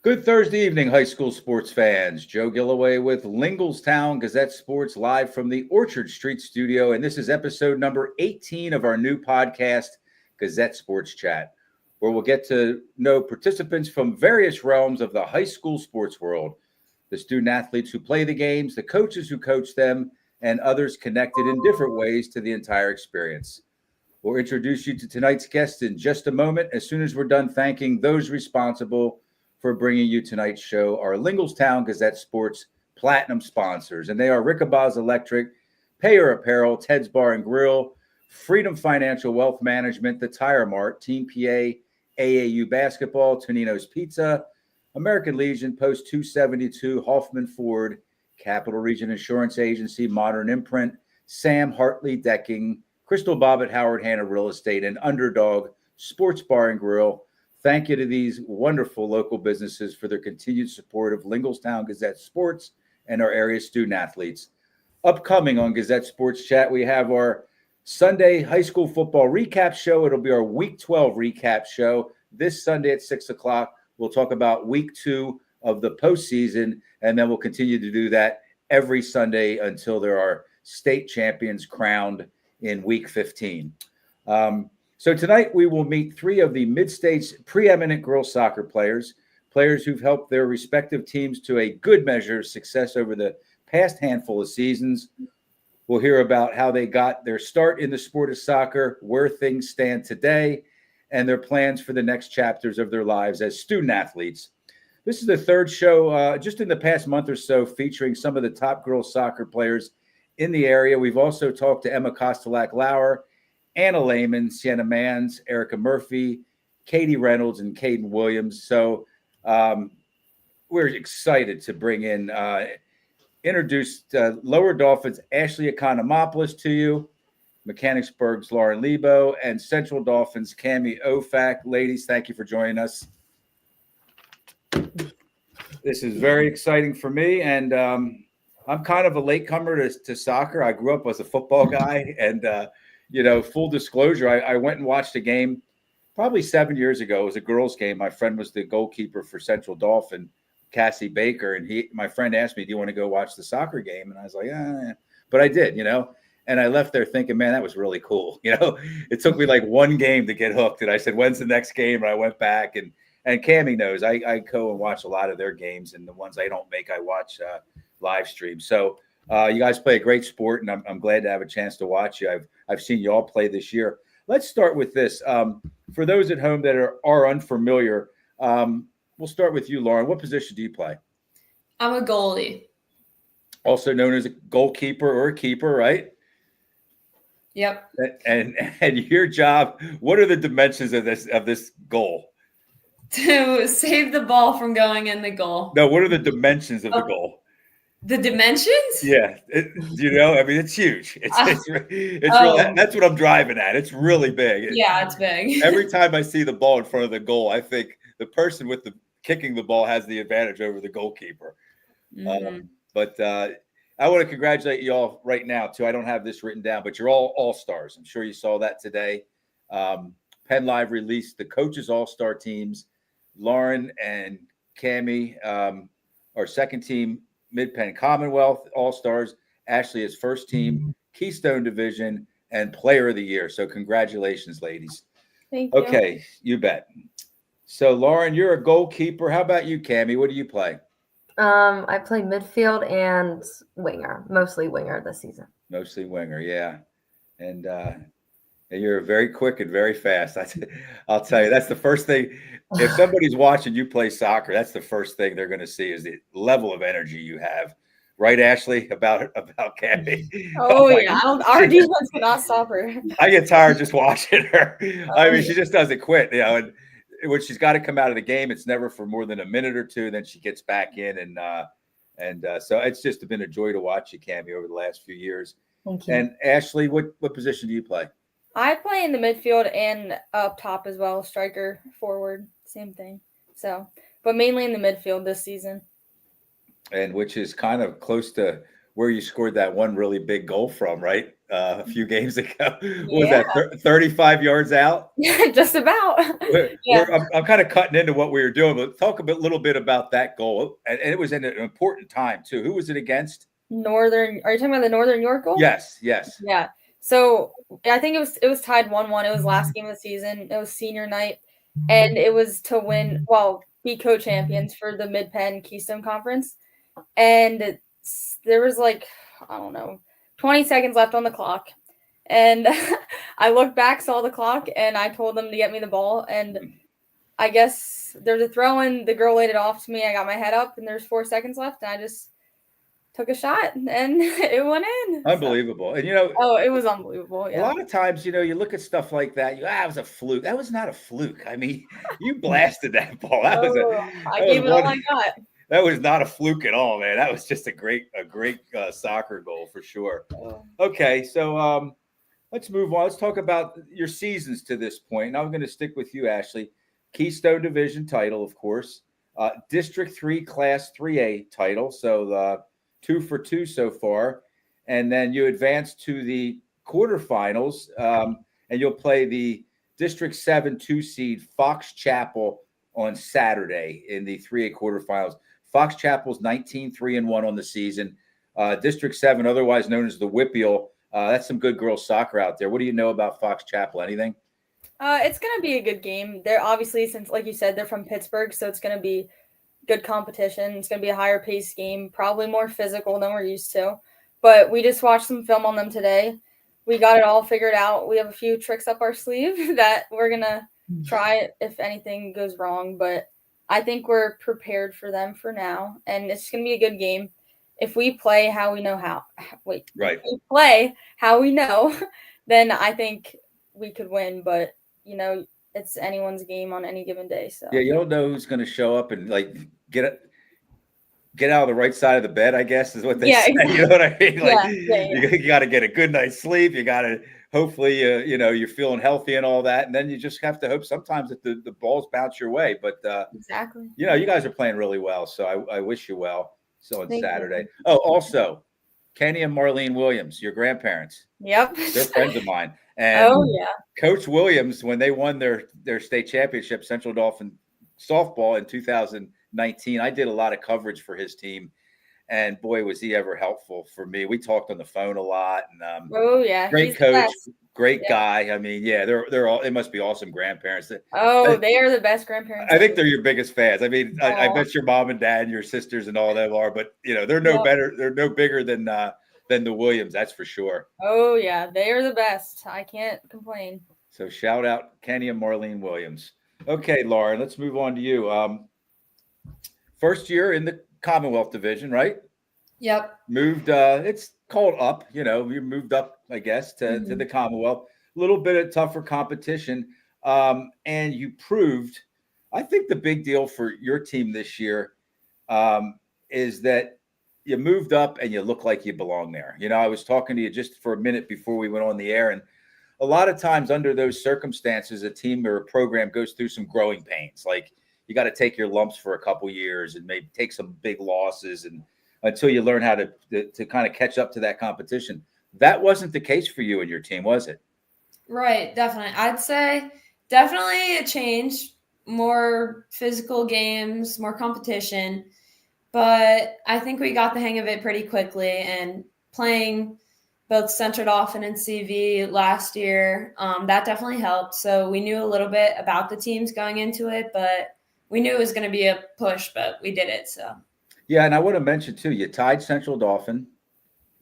Good Thursday evening, high school sports fans. Joe Gillaway with Lingelstown Gazette Sports live from the Orchard Street studio. And this is episode number 18 of our new podcast, Gazette Sports Chat, where we'll get to know participants from various realms of the high school sports world, the student athletes who play the games, the coaches who coach them, and others connected in different ways to the entire experience. We'll introduce you to tonight's guest in just a moment, as soon as we're done thanking those responsible for bringing you tonight's show, our Lingelstown Gazette Sports Platinum sponsors. And they are Rickabaz Electric, Payer Apparel, Ted's Bar and Grill, Freedom Financial Wealth Management, The Tire Mart, Team PA, AAU Basketball, Tonino's Pizza, American Legion, Post 272, Hoffman Ford, Capital Region Insurance Agency, Modern Imprint, Sam Hartley Decking, Crystal Bobbitt Howard Hanna Real Estate, and Underdog Sports Bar and Grill. Thank you to these wonderful local businesses for their continued support of Lingelstown Gazette Sports and our area student athletes. Upcoming on Gazette Sports Chat, we have our Sunday high school football recap show. It'll be our Week 12 recap show this Sunday at 6 o'clock. We'll talk about Week 2 of the postseason, and then we'll continue to do that every Sunday until there are state champions crowned in Week 15. So tonight we will meet three of the mid-state's preeminent girls soccer players who've helped their respective teams to a good measure of success over the past handful of seasons. We'll hear about how they got their start in the sport of soccer, where things stand today, and their plans for the next chapters of their lives as student athletes. This is the third show just in the past month or so featuring some of the top girls soccer players in the area. We've also talked to Emma Kostelak-Lauer, Anna Lehman, Sienna Mans, Erica Murphy, Katie Reynolds, and Caden Williams. So we're excited to bring in, introduce Lower Dauphin's Ashley Economopoulos to you, Mechanicsburg's Lauren Lebo, and Central Dauphin's Cami Ofak. Ladies, thank you for joining us. This is very exciting for me, and I'm kind of a latecomer to soccer. I grew up as a football guy, and full disclosure, I went and watched a game probably 7 years ago. It was a girls' game. My friend was the goalkeeper for Central Dauphin, Cassie Baker, and my friend asked me, "Do you want to go watch the soccer game?" And I was like, but I did, and I left there thinking, man, that was really cool. It took me like one game to get hooked, and I said, "When's the next game?" And I went back, and Cami knows I go and watch a lot of their games, and the ones I don't make, I watch live stream. So you guys play a great sport, and I'm glad to have a chance to watch you. I've seen you all play this year. Let's start with this. For those at home that are unfamiliar, we'll start with you, Lauren. What position do you play? I'm a goalie. Also known as a goalkeeper or a keeper, right? Yep. And your job, what are the dimensions of this goal? To save the ball from going in the goal. No, what are the dimensions of the goal? The dimensions? Yeah, it's huge. It's really, that's what I'm driving at. It's really big. Yeah, it's big. Every time I see the ball in front of the goal, I think the person with the kicking the ball has the advantage over the goalkeeper. Mm-hmm. But I want to congratulate you all right now too. I don't have this written down, but you're all stars. I'm sure you saw that today. Penn Live released the coaches all-star teams. Lauren and Cami are second team Mid-Penn Commonwealth All-Stars. Ashley is first team Keystone Division and Player of the Year. So congratulations, ladies. Thank you. Okay, you bet. So Lauren, you're a goalkeeper. How about you, Cami? What do you play? I play midfield and winger, mostly winger this season. Mostly winger, yeah. And you're very quick and very fast. I'll tell you, that's the first thing. If somebody's watching you play soccer, that's the first thing they're going to see is the level of energy you have. Right, Ashley, about Cami? Oh yeah, our defense cannot stop her. I get tired just watching her. I mean, she just doesn't quit, and when she's got to come out of the game, it's never for more than a minute or two. Then she gets back in, and so it's just been a joy to watch you, Cami, over the last few years. Thank you. And Ashley, what position do you play? I play in the midfield and up top as well, striker, forward, same thing. So, but mainly in the midfield this season. And which is kind of close to where you scored that one really big goal from, right? a few games ago. What was that, 35 yards out? Just about. I'm kind of cutting into what we were doing, but talk little bit about that goal. And it was in an important time, too. Who was it against? Northern. Are you talking about the Northern York goal? Yes. Yeah. So I think it was tied 1-1. It was last game of the season. It was senior night, and it was to win. Well, be co-champions for the Mid-Penn Keystone Conference, and there was like, I don't know, 20 seconds left on the clock, and I looked back, saw the clock, and I told them to get me the ball, and I guess there was a throw in. The girl laid it off to me. I got my head up, and there's 4 seconds left, and I just took a shot, and it went in. Unbelievable. So, and it was unbelievable. Yeah. A lot of times, you look at stuff like that. It was a fluke. That was not a fluke. I mean, you blasted that ball. I gave it all I got. That was not a fluke at all, man. That was just a great soccer goal for sure. Okay, so let's move on. Let's talk about your seasons to this point. And I'm going to stick with you, Ashley. Keystone Division title, of course. District 3 Class 3A title. So 2 for 2 so far. And then you advance to the quarterfinals, and you'll play the District 7 2 seed Fox Chapel on Saturday in the 3A quarterfinals. Fox Chapel's 19-3-1 on the season. District 7, otherwise known as the Whippeal, that's some good girls soccer out there. What do you know about Fox Chapel? Anything? It's going to be a good game. They're obviously, since like you said, they're from Pittsburgh, so it's going to be good competition. It's going to be a higher paced game, probably more physical than we're used to. But we just watched some film on them today. We got it all figured out. We have a few tricks up our sleeve that we're going to try if anything goes wrong. But I think we're prepared for them for now. And it's going to be a good game. If we play how we know how. Wait. Right. If we play how we know, then I think we could win. But, it's anyone's game on any given day. So yeah, you don't know who's going to show up and get out of the right side of the bed, I guess, is what they say. Exactly. You know what I mean? Like, yeah. You got to get a good night's sleep. You got to hopefully, you're feeling healthy and all that. And then you just have to hope sometimes that the balls bounce your way. But, exactly. You guys are playing really well. So I wish you well. So on Thank Saturday. you. Oh, also, Kenny and Marlene Williams, your grandparents. Yep. They're friends of mine. And yeah. Coach Williams, when they won their state championship, Central Dauphin softball in 2019, I did a lot of coverage for his team. And boy, was he ever helpful for me. We talked on the phone a lot. And great coach, great guy. I mean, they're all. It must be awesome grandparents. They are the best grandparents. I think they're your biggest fans. I mean, I bet your mom and dad, and your sisters, and all them are. But they're no better. They're no bigger than the Williams. That's for sure. Oh yeah, they are the best. I can't complain. So shout out Kenny and Marlene Williams. Okay, Lauren, let's move on to you. First year in the Commonwealth Division, right? Yep. Moved. It's called up. You moved up, I guess, to the Commonwealth. A little bit of tougher competition, and you proved. I think the big deal for your team this year is that you moved up and you look like you belong there. I was talking to you just for a minute before we went on the air, and a lot of times under those circumstances, a team or a program goes through some growing pains. Like you got to take your lumps for a couple years and maybe take some big losses and until you learn how to kind of catch up to that competition. That wasn't the case for you and your team, was it? Right, definitely. I'd say definitely a change, more physical games, more competition. But I think we got the hang of it pretty quickly, and playing both Central Dauphin and CV last year, that definitely helped. So we knew a little bit about the teams going into it, but we knew it was going to be a push, but we did it. So yeah, and I want to mention too, you tied Central Dauphin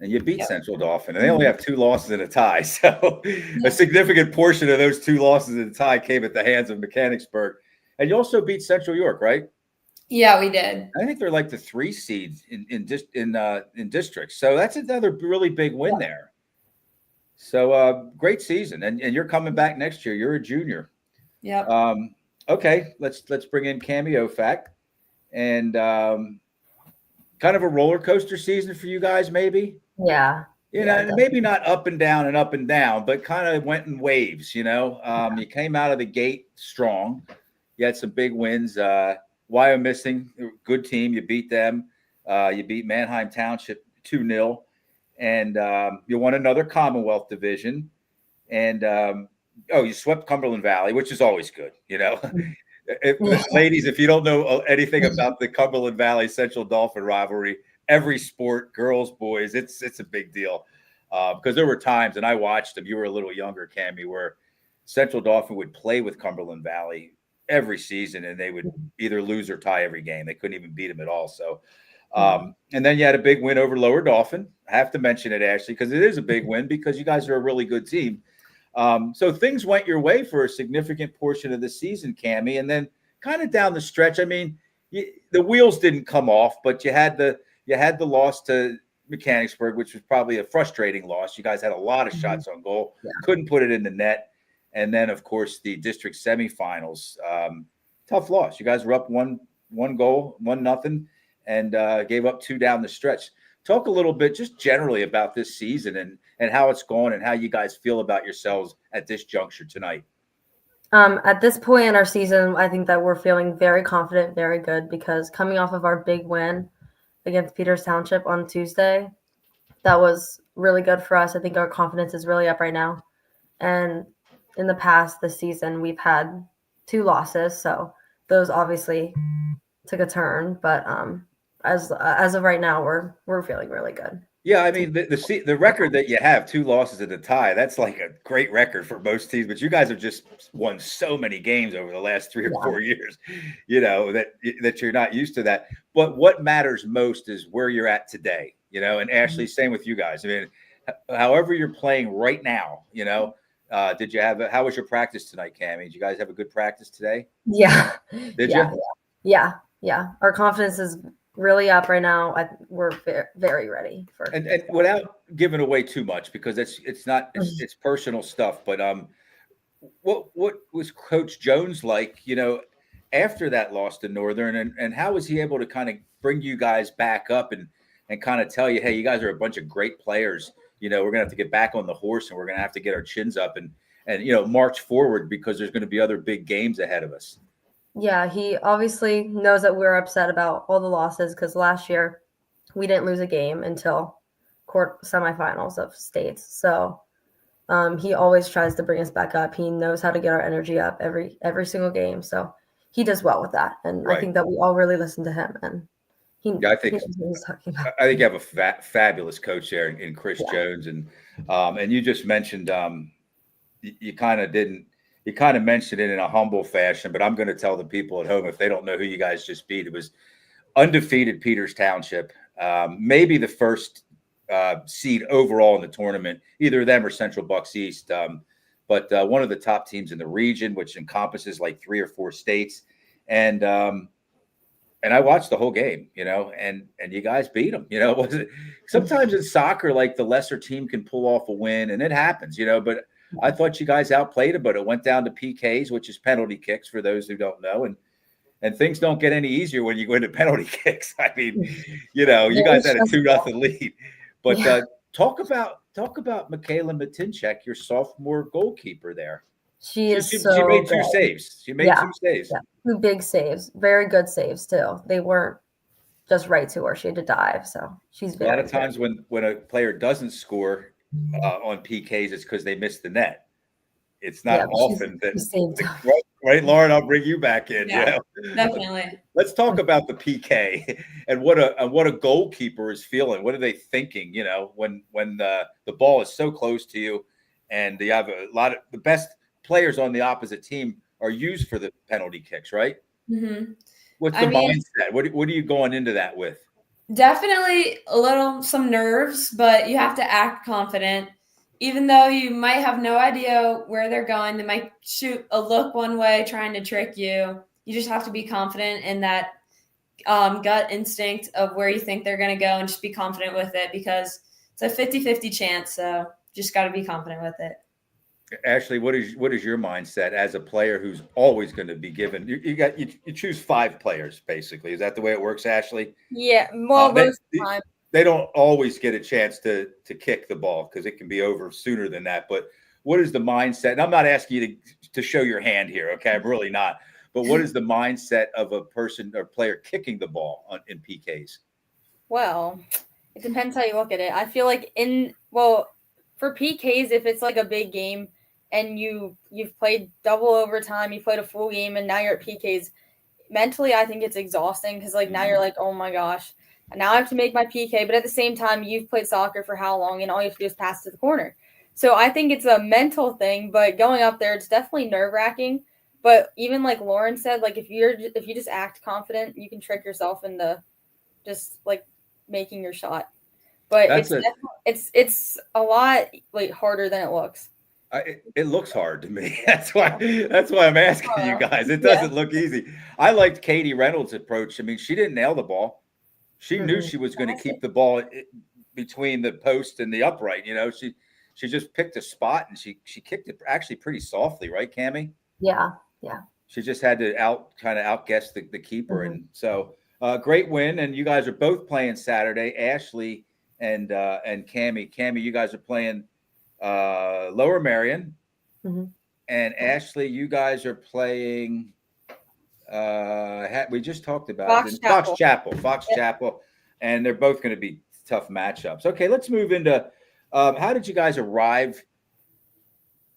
and you beat Central Dauphin, and they only have 2 losses and a tie. So a significant portion of those 2 losses and a tie came at the hands of Mechanicsburg. And you also beat Central York, right? Yeah, we did. I think they're like the 3 seed in districts. So that's another really big win there. So great season, and you're coming back next year. You're a junior. Yeah. Okay, let's bring in Cami Ofak, and kind of a roller coaster season for you guys, maybe. Yeah. Maybe not up and down, but kind of went in waves. You came out of the gate strong. You had some big wins. Wyomissing, good team. You beat them. You beat Manheim Township 2-0. and you won another Commonwealth division, and you swept Cumberland Valley, which is always good. Ladies, if you don't know anything about the Cumberland Valley Central Dauphin rivalry, every sport, girls, boys, it's a big deal because there were times, and I watched them. You were a little younger, Cami, where Central Dauphin would play with Cumberland Valley every season, and they would either lose or tie every game. They couldn't even beat them at all. So, and then you had a big win over Lower Dauphin. I have to mention it, Ashley, because it is a big win because you guys are a really good team. So things went your way for a significant portion of the season, Cami, and then kind of down the stretch. I mean, the wheels didn't come off, but you had the loss to Mechanicsburg, which was probably a frustrating loss. You guys had a lot of shots on goal, couldn't put it in the net, and then of course the district semifinals, tough loss. You guys were up one goal, 1-0, and gave up 2 down the stretch. Talk a little bit just generally about this season and how it's going and how you guys feel about yourselves at this juncture tonight. At this point in our season, I think that we're feeling very confident, very good, because coming off of our big win against Peters Township on Tuesday, that was really good for us. I think our confidence is really up right now. And in the past this season, we've had 2 losses, so those obviously took a turn. But as of right now, we're feeling really good. Yeah, I mean the record that you have, 2 losses and a tie, that's like a great record for most teams. But you guys have just won so many games over the last 3 or 4 years, that you're not used to that. But what matters most is where you're at today, And Ashley, same with you guys. I mean, however you're playing right now, did you have how was your practice tonight, Cami? Did you guys have a good practice today? Yeah. Did you? Yeah. Our confidence is really up right now. We're very ready for and without giving away too much, because it's personal stuff. But what was Coach Jones like? After that loss to Northern, and how was he able to kind of bring you guys back up and kind of tell you, hey, you guys are a bunch of great players. We're gonna have to get back on the horse, and we're gonna have to get our chins up and march forward because there's going to be other big games ahead of us. Yeah, he obviously knows that we're upset about all the losses because last year we didn't lose a game until semifinals of states. So he always tries to bring us back up. He knows how to get our energy up every single game. So he does well with that. And right. I think that we all really listen to him. And I think you have a fabulous coach there in Chris Jones. And you just mentioned you kind of mentioned it in a humble fashion, but I'm going to tell the people at home, if they don't know who you guys just beat, it was undefeated Peters Township, maybe the first seed overall in the tournament, either them or Central Bucks East, but one of the top teams in the region, which encompasses like 3 or 4 states. And I watched the whole game, and you guys beat them. Sometimes in soccer, like the lesser team can pull off a win, and it happens, but I thought you guys outplayed it, but it went down to PKs, which is penalty kicks for those who don't know. And things don't get any easier when you go into penalty kicks. I mean, you guys had a 2-0 lead. But talk about Michaela Matinchek, your sophomore goalkeeper there. She made 2 saves. She made 2 saves. Yeah. 2 big saves. Very good saves too. They weren't just right to her. She had to dive. So she's very a lot of times when a player doesn't score on PKs, it's because they missed the net. It's not often that, right, Lauren? I'll bring you back in. Yeah, definitely. Let's talk about the PK and what a goalkeeper is feeling. What are they thinking? When the ball is so close to you, and you have a lot of the best players on the opposite team are used for the penalty kicks, right? Mm-hmm. What's the mindset? What are you going into that with? Definitely some nerves, but you have to act confident. Even though you might have no idea where they're going, they might shoot a look one way trying to trick you. You just have to be confident in that gut instinct of where you think they're going to go and just be confident with it because it's a 50-50 chance. So just got to be confident with it. Ashley, what is your mindset as a player who's always going to be given? You choose 5 players basically. Is that the way it works, Ashley? Yeah. Well, most of the time they don't always get a chance to kick the ball because it can be over sooner than that. But what is the mindset? And I'm not asking you to show your hand here, okay? I'm really not. But what is the mindset of a person or player kicking the ball in PKs? Well, It depends how you look at it. I feel like for PKs, if it's like a big game and you've played double overtime, you played a full game, and now you're at PKs, mentally I think it's exhausting because like now you're like, oh my gosh, now I have to make my PK. But at the same time, you've played soccer for how long, and all you have to do is pass to the corner. So I think it's a mental thing, but going up there, it's definitely nerve-wracking. But even like Lauren said, like if you just act confident, you can trick yourself into just like making your shot. But it's a lot like harder than it looks. It looks hard to me. That's why I'm asking you guys. It doesn't look easy. I liked Katie Reynolds' approach. I mean, she didn't nail the ball. She knew she was going to keep the ball between the post and the upright. You know, she just picked a spot and she kicked it actually pretty softly, right, Cami? Yeah. She just had to outguess the keeper, and so great win. And you guys are both playing Saturday, Ashley and Cami. Cami, you guys are playing Lower Marion, and Ashley, you guys are playing. We just talked about Fox Chapel, and they're both going to be tough matchups. Okay, let's move into how did you guys arrive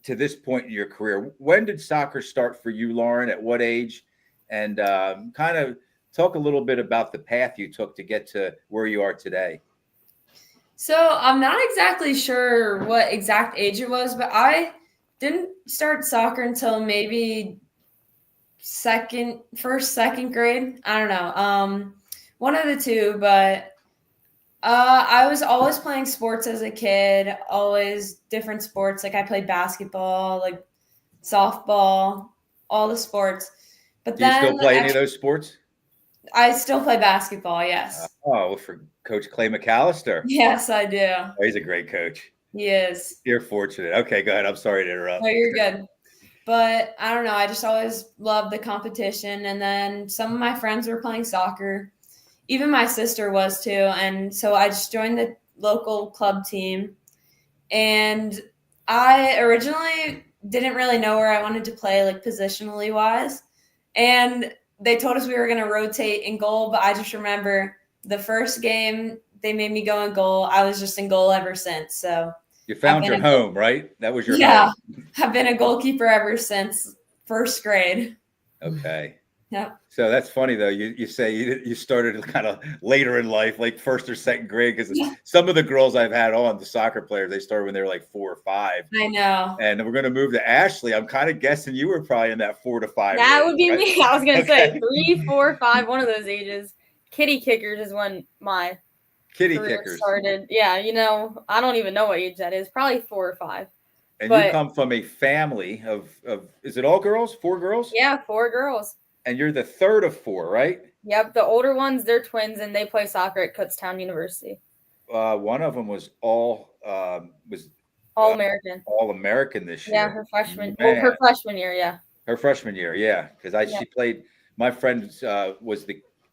to this point in your career? When did soccer start for you, Lauren? At what age? And kind of talk a little bit about the path you took to get to where you are today. So I'm not exactly sure what exact age it was, but I didn't start soccer until maybe second grade. I don't know. One of the two, but I was always playing sports as a kid, always different sports. Like I played basketball, like softball, all the sports. But Do you still play any of those sports? I still play basketball, yes. For Coach Clay McAllister. Yes, I do. Oh, he's a great coach. He is. You're fortunate. Okay, go ahead. I'm sorry to interrupt. No, you're good. But I don't know. I just always loved the competition. And then some of my friends were playing soccer. Even my sister was too. And so I just joined the local club team. And I originally didn't really know where I wanted to play, like positionally wise. And they told us we were going to rotate in goal. But I just remember the first game, they made me go in goal. I was just in goal ever since. So you found your home, right? That was your home. I've been a goalkeeper ever since first grade. Okay. Yeah. So that's funny though. You say you started kind of later in life, like first or second grade, because some of the girls I've had on, the soccer players, they started when they were like 4 or 5. I know. And we're going to move to Ashley. I'm kind of guessing you were probably in that 4 to 5. That range, would be right? me. I was going to say 3, 4, 5, one of those ages. Kitty kickers is when my Kitty career kickers started. Yeah, I don't even know what age that is. Probably 4 or 5. And you come from a family of is it all girls? 4 girls? Yeah, 4 girls. And you're the third of 4, right? Yep. The older ones, they're twins, and they play soccer at Kutztown University. One of them was all All-American. All-American this year. Yeah, her freshman year, yeah. Her freshman year, yeah. Because she played. My friend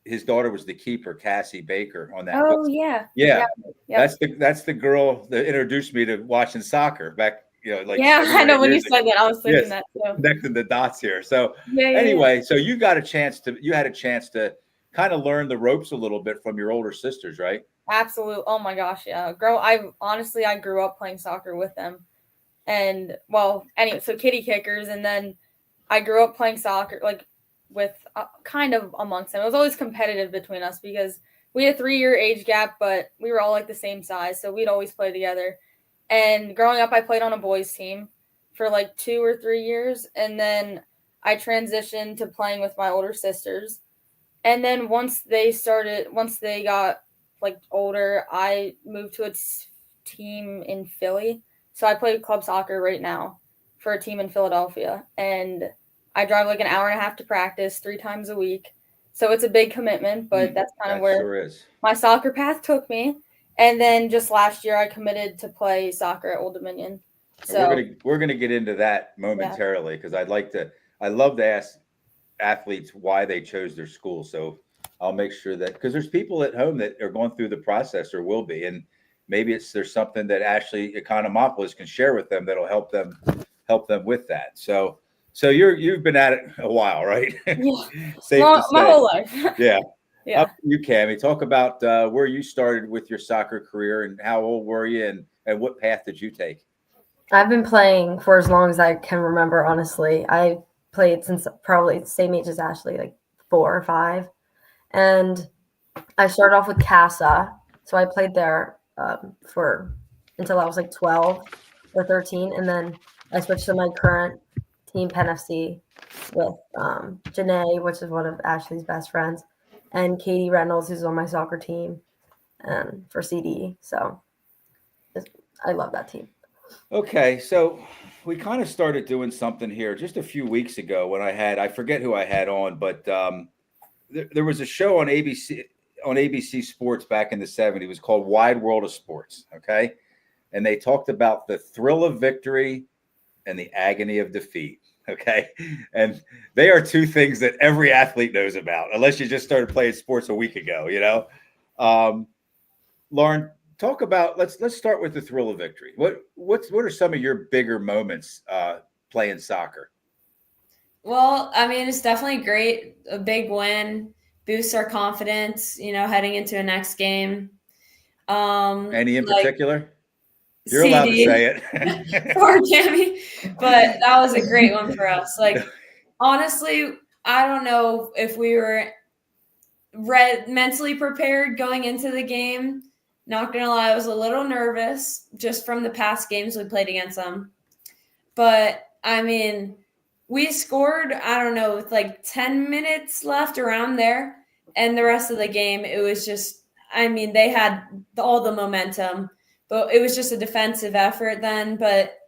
his daughter was the keeper, Cassie Baker, on that. Oh yeah. Yeah. Yep. That's the girl that introduced me to watching soccer back. I know when you said that, I was thinking that too. Connecting the dots here. So anyway, so you had a chance to kind of learn the ropes a little bit from your older sisters, right? Absolutely. Oh my gosh, yeah. I grew up playing soccer with them. And anyway, so kitty kickers, and then I grew up playing soccer like with kind of amongst them. It was always competitive between us because we had a 3-year age gap, but we were all like the same size, so we'd always play together. And growing up, I played on a boys team for like 2 or 3 years. And then I transitioned to playing with my older sisters. And then once they got like older, I moved to a team in Philly. So I play club soccer right now for a team in Philadelphia. And I drive like an hour and a half to practice 3 times a week. So it's a big commitment, but that's kind of where my soccer path took me. And then just last year, I committed to play soccer at Old Dominion. So we're gonna get into that momentarily because I love to ask athletes why they chose their school. So I'll make sure that because there's people at home that are going through the process or will be, and maybe there's something that Ashley Economopoulos can share with them that'll help them with that. So you've been at it a while, right? Yeah. My whole life. Yeah. Yeah. You, Cami, talk about where you started with your soccer career and how old were you and what path did you take? I've been playing for as long as I can remember, honestly. I played since probably the same age as Ashley, like 4 or 5. And I started off with Casa. So I played there for until I was like 12 or 13. And then I switched to my current team, Penn FC, with Janae, which is one of Ashley's best friends, and Katie Reynolds, who's on my soccer team, for CD. So I love that team. Okay, so we kind of started doing something here just a few weeks ago when I forget who I had on, but there was a show on ABC Sports back in the 70s. It was called Wide World of Sports. Okay, and they talked about the thrill of victory and the agony of defeat. Okay, and they are two things that every athlete knows about, unless you just started playing sports a week ago. Lauren, talk about let's start with the thrill of victory. What are some of your bigger moments playing soccer? Well, I mean, it's definitely great. A big win boosts our confidence, heading into a next game. Any in Like particular? You're allowed to CD say it. for Cami, but that was a great one for us. Like, honestly, I don't know if we were mentally prepared going into the game. Not gonna lie, I was a little nervous just from the past games we played against them. But I mean, we scored, I don't know, with like 10 minutes left around there. And the rest of the game, it was just, I mean, they had all the momentum, but it was just a defensive effort then. But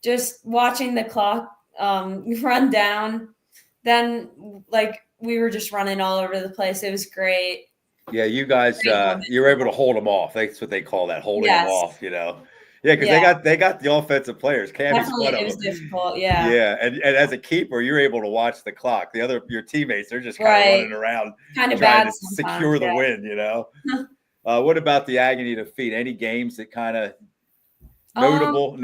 just watching the clock run down, then like we were just running all over the place. It was great. Yeah, you guys, you were able to hold them off. That's what they call that, holding them Yes. off. Yeah, because Yeah. they got the offensive players. Cammy's Definitely, one it of was them. difficult. Yeah. Yeah, and as a keeper, you're able to watch the clock. Your teammates, they're just kind of Right. running around, Kind of trying bad to sometimes. secure the Yeah. win. What about the agony defeat? Any games that kind of notable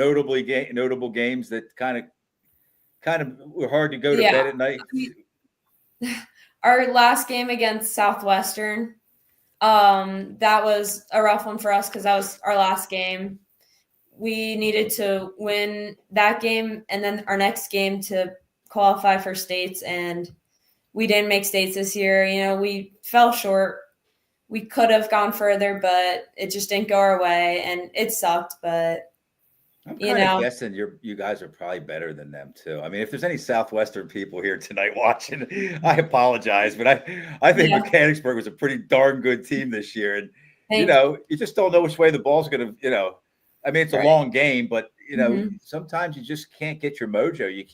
games that kind of were hard to go to bed at night? Our last game against Southwestern, that was a rough one for us because that was our last game. We needed to win that game and then our next game to qualify for states, and we didn't make states this year. We fell short. We could have gone further, but it just didn't go our way, and it sucked. But I'm kind of guessing you guys are probably better than them too. I mean, if there's any Southwestern people here tonight watching, I apologize, but I think Mechanicsburg was a pretty darn good team this year, and you just don't know which way the ball's going to. I mean, it's a long game, but sometimes you just can't get your mojo. You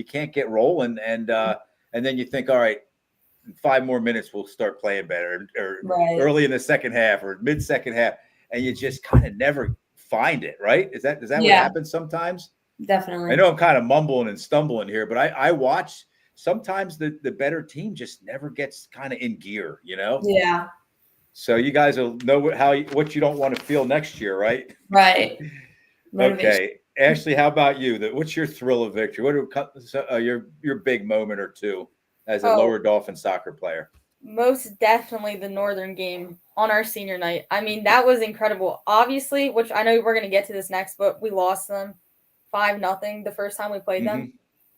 can't get rolling, and then you think, all right, in 5 more minutes we'll start playing better, or early in the second half or mid second half, and you just kind of never find it, right? Is that what happens sometimes? Definitely. I know I'm kind of mumbling and stumbling here, but I watch sometimes the better team just never gets kind of in gear, Yeah. So you guys will know what you don't want to feel next year, right? Right. Okay, Ashley, how about you? What's your thrill of victory? What are your big moment or two as a Lower Dauphin soccer player? Most definitely the Northern game on our senior night. I mean, that was incredible. Obviously, which I know we're going to get to this next, but we lost them 5-0 the first time we played them.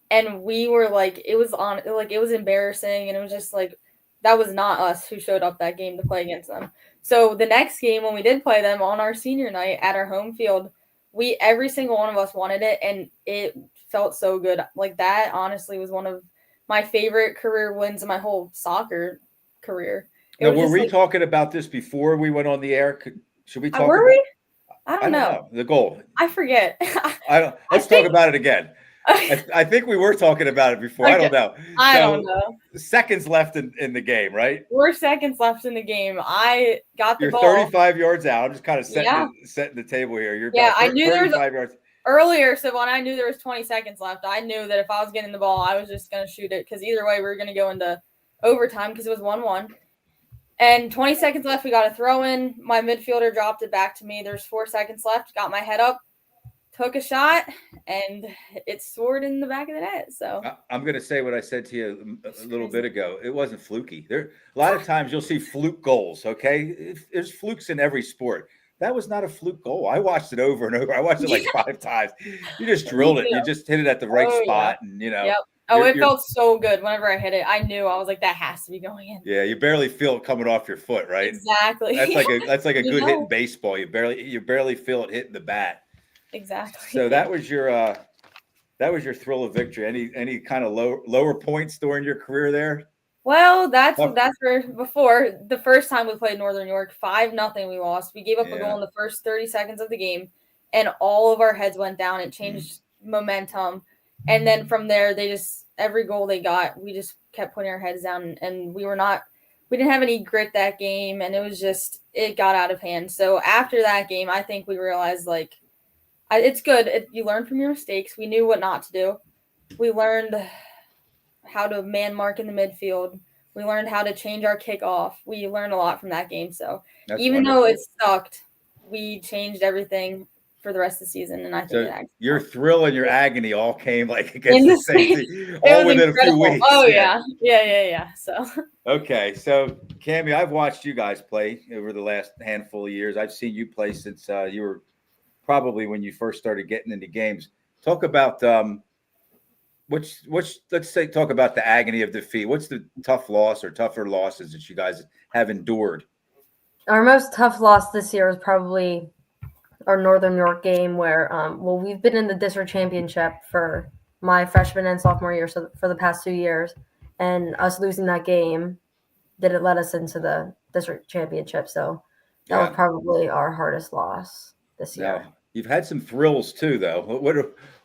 And we were like, it was embarrassing. And it was just like, that was not us who showed up that game to play against them. So the next game, when we did play them on our senior night at our home field, every single one of us wanted it. And it felt so good. Like, that honestly was one of my favorite career wins in my whole soccer career. Now, were we talking about this before we went on the air? Should we talk? Were we? I don't know. The goal. I forget. Let's talk about it again. I think we were talking about it before. Okay. I don't know. I don't know. Seconds left in the game, right? 4 seconds left in the game. I got the ball. You're 35 yards out. I'm just kind of setting the table here. You're about I knew 35 yards. Earlier, so when I knew there was 20 seconds left, I knew that if I was getting the ball, I was just going to shoot it, because either way we were going to go into overtime because it was 1-1. And 20 seconds left, we got a throw in. My midfielder dropped it back to me. There's 4 seconds left. Got my head up, took a shot and it soared in the back of the net. So I'm going to say what I said to you a little bit ago. It wasn't fluky. There, a lot of times you'll see fluke goals. Okay, there's flukes in every sport. That was not a fluke goal. I watched it over and over. I watched it like 5 times. You just drilled it. You just hit it at the right spot, and Yep. Oh, it felt so good whenever I hit it. I knew, I was like, that has to be going in. Yeah, you barely feel it coming off your foot, right? Exactly. That's like a good hit in baseball. You barely feel it hitting the bat. Exactly. So that was your thrill of victory. Any kind of lower points during your career there? Well, that's where before the first time we played Northern York, 5-0 we lost. We gave up a goal in the first 30 seconds of the game, and all of our heads went down. It changed momentum. And then from there, every goal they got, we just kept putting our heads down, and we didn't have any grit that game, and it got out of hand. So after that game, I think we realized, like, it's good. You learn from your mistakes. We knew what not to do. We learned how to man mark in the midfield. We learned how to change our kickoff. We learned a lot from that game. So even though it sucked, we changed everything for the rest of the season, and I think your thrill and your agony all came like against the same thing, all within incredible. a few weeks. Oh yeah. So okay, so Cami, I've watched you guys play over the last handful of years. I've seen you play since you were probably when you first started getting into games. Talk about talk about the agony of defeat. What's the tough loss or tougher losses that you guys have endured? Our most tough loss this year was probably our Northern York game where, we've been in the district championship for my freshman and sophomore year, so for the past 2 years, and us losing that game didn't let us into the district championship. So that was probably our hardest loss this year. Now, you've had some thrills too, though.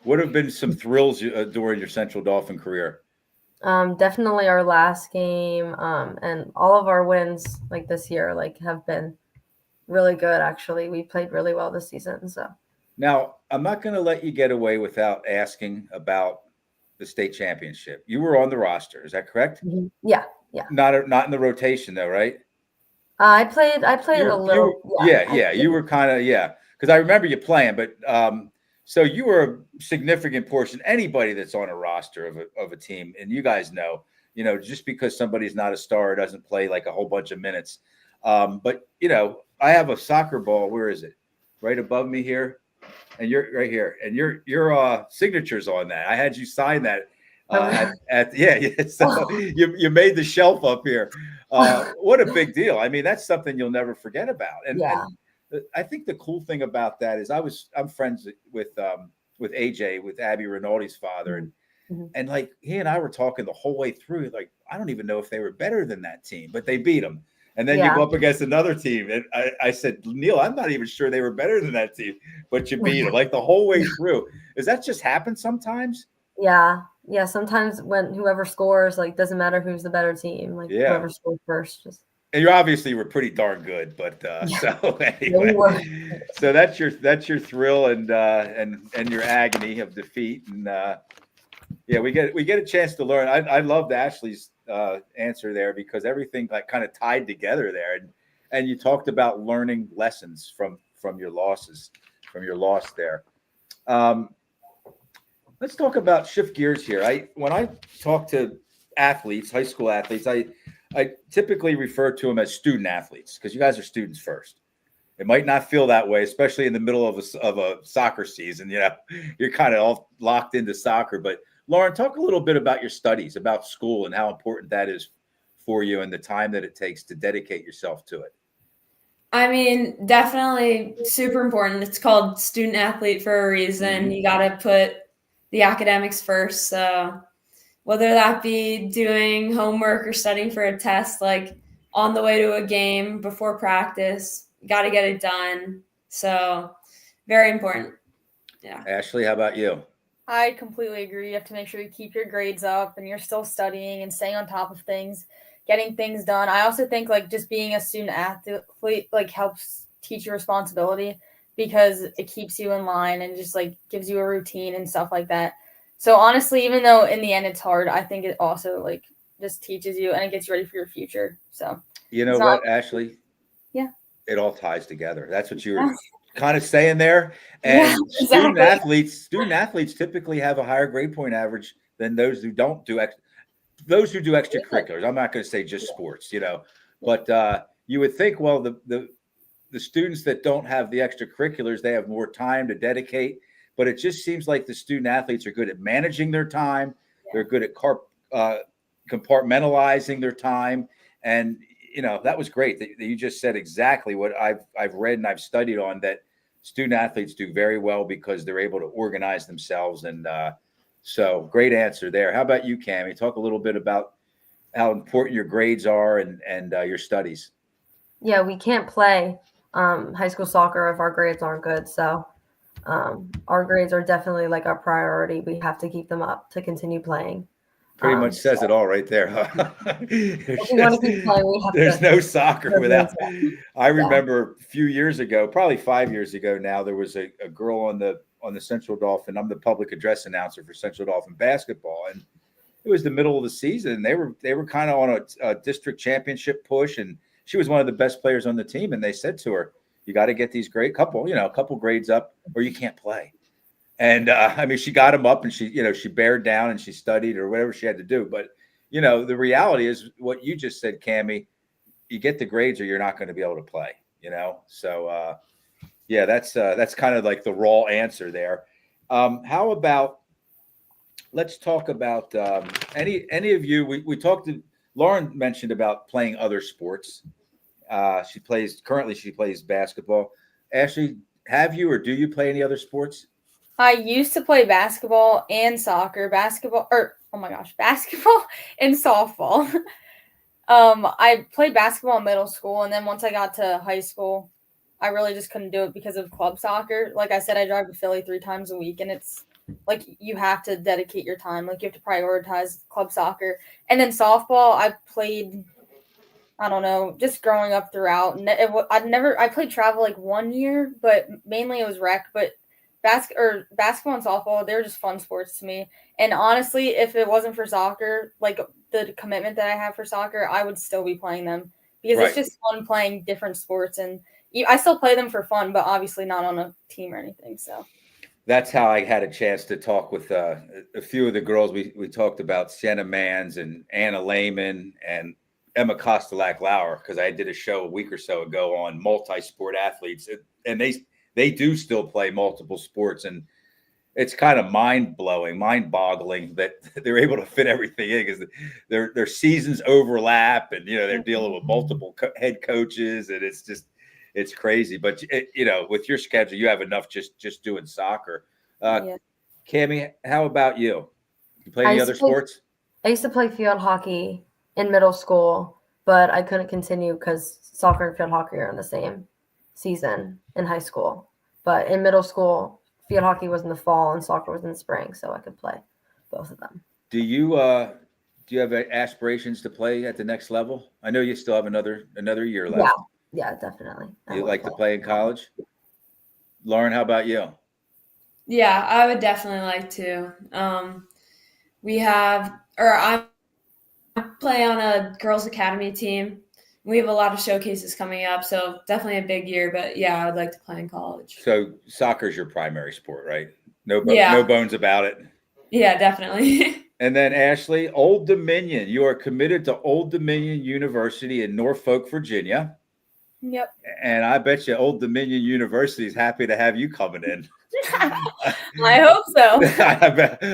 What have been some thrills during your Central Dauphin career? Definitely our last game, and all of our wins like this year, like have been really good. Actually, we played really well this season. So now I'm not going to let you get away without asking about the state championship. You were on the roster, is that correct? Mm-hmm. Yeah. Not in the rotation though, right? I played a little. You were kind of because I remember you playing, but so you were a significant portion. Anybody that's on a roster of a team, and you guys know, just because somebody's not a star doesn't play like a whole bunch of minutes. But I have a soccer ball. Where is it? Right above me here, and you're right here, and your signature's on that. I had you sign that. So you made the shelf up here. What a big deal! I mean, that's something you'll never forget about. And I think the cool thing about that is I'm friends with AJ, with Abby Rinaldi's father, and like he and I were talking the whole way through. Like I don't even know if they were better than that team, but they beat them. And then you go up against another team, and I said, Neil, I'm not even sure they were better than that team, but you beat them like the whole way through. Does that just happen sometimes? Yeah. Sometimes when whoever scores, like doesn't matter who's the better team, like whoever scores first. And you obviously were pretty darn good, but so anyway, so that's your thrill and your agony of defeat, and we get a chance to learn. I loved Ashley's answer there because everything like kind of tied together there, and you talked about learning lessons from your losses, from your loss there. Let's talk about shift gears here. When I talk to athletes, high school athletes, I typically refer to them as student athletes because you guys are students first. It might not feel that way, especially in the middle of a soccer season. You're kind of all locked into soccer. But Lauren, talk a little bit about your studies, about school, and how important that is for you and the time that it takes to dedicate yourself to it. I mean, definitely super important. It's called student athlete for a reason. Mm-hmm. You got to put the academics first. So whether that be doing homework or studying for a test, like on the way to a game before practice, got to get it done. So very important. Yeah. Ashley, how about you? I completely agree. You have to make sure you keep your grades up and you're still studying and staying on top of things, getting things done. I also think like just being a student athlete like helps teach you responsibility because it keeps you in line and just like gives you a routine and stuff like that. So honestly, even though in the end it's hard, I think it also like just teaches you and it gets you ready for your future. So you know what, Ashley? Yeah. It all ties together. That's what you were kind of staying there. Yeah, And exactly. student athletes typically have a higher grade point average than those who don't do those who do extracurriculars. I'm not going to say just sports, but you would think, well, the students that don't have the extracurriculars, they have more time to dedicate. But it just seems like the student athletes are good at managing their time. They're good at compartmentalizing their time. And, that was great that you just said exactly what I've read and I've studied on, that student athletes do very well because they're able to organize themselves. And so great answer there. How about you, Cami? Talk a little bit about how important your grades are and your studies. Yeah, we can't play high school soccer if our grades aren't good. So our grades are definitely like our priority. We have to keep them up to continue playing. Pretty much says it all right there. Huh? If we want to keep playing, we have There's no soccer without. Yeah. I remember a few years ago, probably 5 years ago now, there was a girl on the Central Dauphin. I'm the public address announcer for Central Dauphin basketball, and it was the middle of the season. They were kind of on a district championship push, and she was one of the best players on the team. And they said to her, "You got to get these a couple grades up, or you can't play." And she got him up, and she bared down and she studied or whatever she had to do. But the reality is what you just said, Cami. You get the grades, or you're not going to be able to play. So yeah, that's kind of like the raw answer there. How about let's talk about any of you? We talked to Lauren mentioned about playing other sports. She plays basketball. Ashley, have you or do you play any other sports? I used to play basketball and soccer, basketball and softball. I played basketball in middle school, and then once I got to high school, I really just couldn't do it because of club soccer. Like I said, I drive to Philly 3 times a week, and it's like you have to dedicate your time. Like you have to prioritize club soccer. And then softball, I played, I don't know, just growing up throughout. I played travel like 1 year, but mainly it was rec. But basketball and softball, they're just fun sports to me. And honestly, if it wasn't for soccer, like the commitment that I have for soccer, I would still be playing them because It's just fun playing different sports. And I still play them for fun, but obviously not on a team or anything. So that's how I had a chance to talk with a few of the girls. We talked about Sienna Mans and Anna Lehman and Emma Kostelak-Lauer, because I did a show a week or so ago on multi-sport athletes, and they do still play multiple sports, and it's kind of mind-boggling that they're able to fit everything in, because their seasons overlap, and they're dealing with multiple head coaches, and it's crazy. But with your schedule, you have enough just doing soccer. yeah. Cami, how about you? You play any other sports? I used to play field hockey in middle school, but I couldn't continue because soccer and field hockey are in the same season in high school. But in middle school, field hockey was in the fall and soccer was in the spring, so I could play both of them. Do you have aspirations to play at the next level? I know you still have another year left. Yeah, definitely. You like to play in college? Lauren, how about you? Yeah, I would definitely like to. I play on a girls' academy team. We have a lot of showcases coming up, so definitely a big year. But yeah, I would like to play in college. So soccer is your primary sport, right? No bones about it. Yeah, definitely. And then Ashley, Old Dominion. You are committed to Old Dominion University in Norfolk, Virginia. Yep. And I bet you Old Dominion University is happy to have you coming in. I hope so.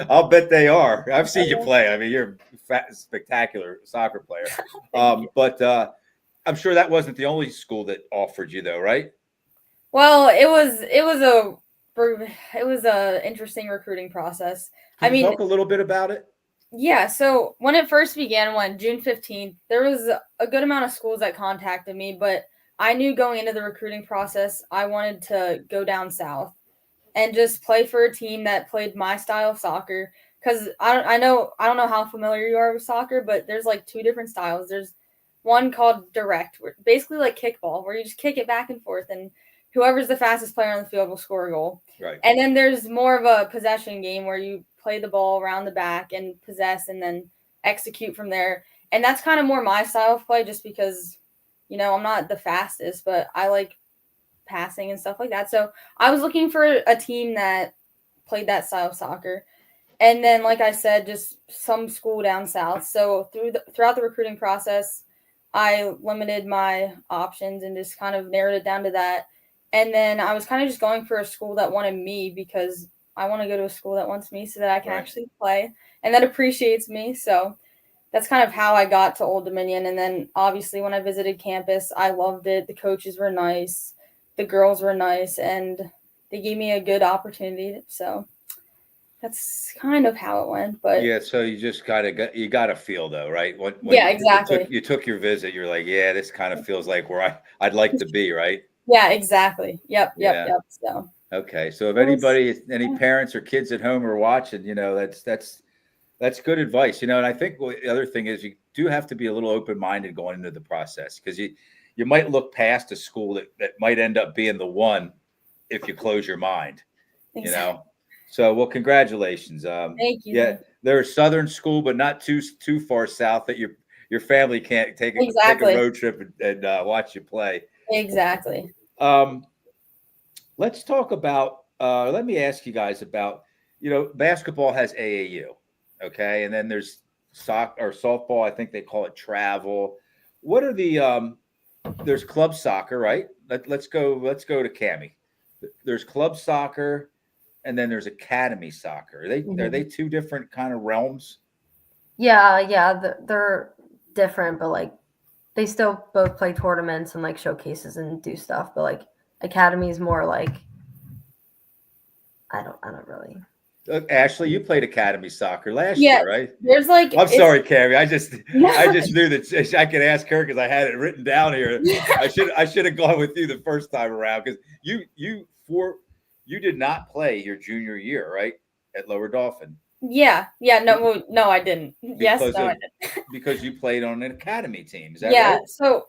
I'll bet they are. I've seen you play. I mean, you're a spectacular soccer player. But I'm sure that wasn't the only school that offered you, though, right? Well, it was a interesting recruiting process. Can you talk a little bit about it? Yeah, so when it first began, June 15th, there was a good amount of schools that contacted me, but I knew going into the recruiting process, I wanted to go down south and just play for a team that played my style of soccer. Because I don't know how familiar you are with soccer, but there's like 2 different styles. There's one called direct, basically like kickball, where you just kick it back and forth, and whoever's the fastest player on the field will score a goal. Right. And then there's more of a possession game where you play the ball around the back and possess and then execute from there. And that's kind of more my style of play, just because, I'm not the fastest, but I like passing and stuff like that. So I was looking for a team that played that style of soccer. And then, like I said, just some school down south. So throughout the recruiting process, I limited my options and just kind of narrowed it down to that. And then I was kind of just going for a school that wanted me because I want to go to a school that wants me so that I can actually play and that appreciates me. So that's kind of how I got to Old Dominion. And then obviously when I visited campus, I loved it. The coaches were nice. The girls were nice. And they gave me a good opportunity. So that's kind of how it went. But yeah, so you just kind of got a feel though, right? When exactly. You took your visit, you're like, yeah, this kind of feels like where I'd like to be, right? Yeah, exactly. Yep. So okay, so if any parents or kids at home are watching, that's good advice, And I think the other thing is you do have to be a little open-minded going into the process because you might look past a school that might end up being the one if you close your mind, exactly. So, well, congratulations. Thank you. Yeah, they're a southern school, but not too far south that your family can't take a road trip and watch you play. Exactly. Let's talk about. Let me ask you guys about. Basketball has AAU, okay, and then there's soccer or softball. I think they call it travel. What are the? There's club soccer, right? Let's go to Cami. There's club soccer. And then there's academy soccer. Are they two different kind of realms? Yeah, they're different, but like they still both play tournaments and like showcases and do stuff. But like academy is more like I don't really. Ashley, you played academy soccer last year, right? There's like I'm sorry, Cami. I just knew that I could ask her because I had it written down here. I should have gone with you the first time around because you did not play your junior year, right, at Lower Dauphin? Yeah. No, I didn't. I didn't. Because you played on an academy team. Is that right? So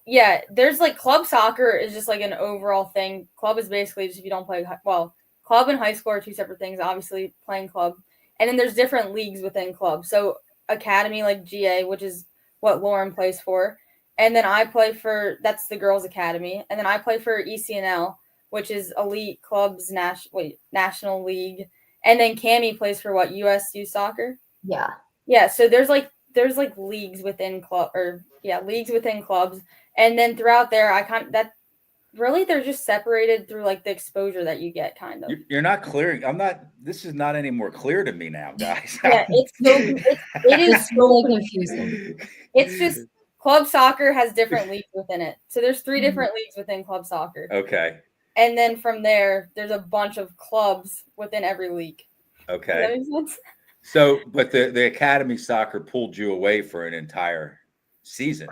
there's like club soccer is just like an overall thing. Club is basically just if you don't play club and high school are two separate things. Obviously, playing club, and then there's different leagues within club. So academy, like GA, which is what Lauren plays for, and then I play for that's the girls' academy, and then I play for ECNL, which is Elite Clubs National League, and then Cami plays for what USU Soccer. Yeah. So there's leagues within leagues within clubs, and then throughout there they're just separated through like the exposure that you get, kind of. You're not clearing. This is not any more clear to me now, guys. Yeah, it is so confusing. It's just club soccer has different leagues within it. So there's 3 different leagues within club soccer. Okay. And then from there's a bunch of clubs within every league. Okay. Does that make sense? So, but the academy soccer pulled you away for an entire season.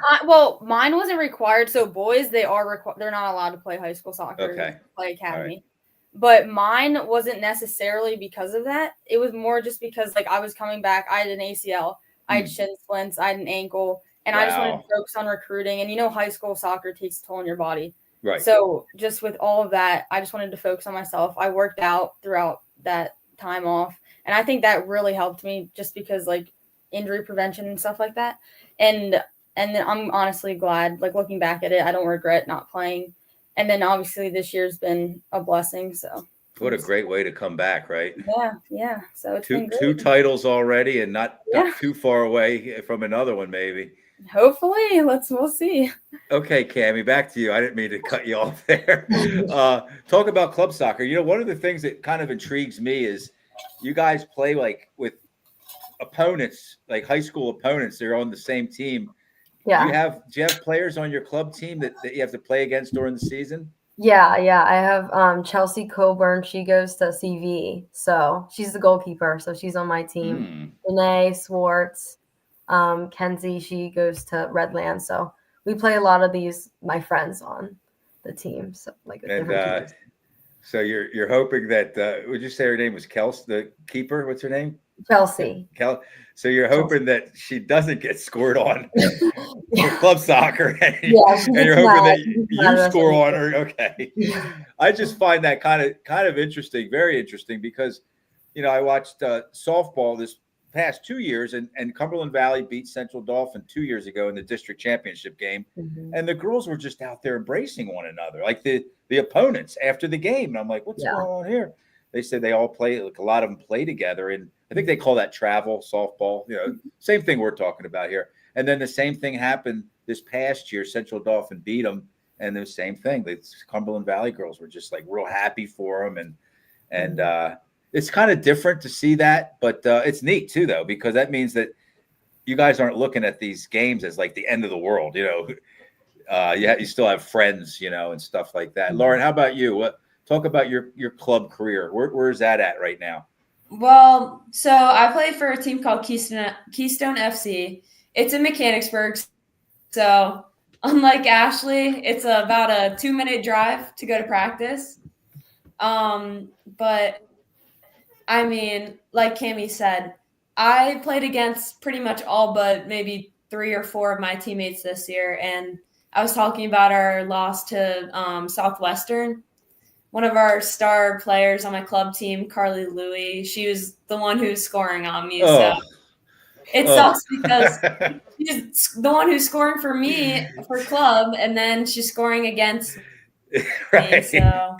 Mine wasn't required. So boys, they're not allowed to play high school soccer. Okay. Play academy. Right. But mine wasn't necessarily because of that. It was more just because like I was coming back. I had an ACL. I had shin splints. I had an ankle. And I just wanted to focus on recruiting. And high school soccer takes a toll on your body. Right. So just with all of that, I just wanted to focus on myself. I worked out throughout that time off. And I think that really helped me just because like injury prevention and stuff like that. And then I'm honestly glad, like looking back at it, I don't regret not playing. And then obviously this year's been a blessing. So what a great way to come back, right? Yeah. So it's been two titles already and not too far away from another one, maybe. Hopefully, we'll see. Okay, Cami, back to you. I didn't mean to cut you off there. Talk about club soccer. One of the things that kind of intrigues me is you guys play like with opponents, like high school opponents. They're on the same team. Yeah. Do you have players on your club team that you have to play against during the season? Yeah. I have Chelsea Coburn. She goes to CV, so she's the goalkeeper. So she's on my team. Renee Swartz. Kenzie, she goes to Redland, so we play a lot of my friends on the team. So so you're hoping that would you say her name was Kelsey, the keeper? What's her name? Chelsea. So you're hoping that she doesn't get scored on for club soccer, and you're hoping that you score on her. Okay, I just find that kind of interesting, very interesting, because I watched softball this past 2 years, and Cumberland Valley beat Central Dauphin 2 years ago in the district championship game. And the girls were just out there embracing one another, like the opponents after the game. And I'm like, what's going on here? They said they all play, like a lot of them play together. And I think they call that travel softball, same thing we're talking about here. And then the same thing happened this past year. Central Dauphin beat them. And the same thing. The Cumberland Valley girls were just like real happy for them. And it's kind of different to see that, but it's neat too, though, because that means that you guys aren't looking at these games as like the end of the world. You still have friends, and stuff like that. Lauren, how about you? Talk about your club career. Where is that at right now? Well, so I play for a team called Keystone FC. It's in Mechanicsburg. So unlike Ashley, it's about a 2-minute drive to go to practice. But I mean, like Cami said, I played against pretty much all but maybe 3 or 4 of my teammates this year. And I was talking about our loss to Southwestern. One of our star players on my club team, Carly Louie, she was the one who was scoring on me. So it sucks because she's the one who's scoring for me for club, and then she's scoring against me. So,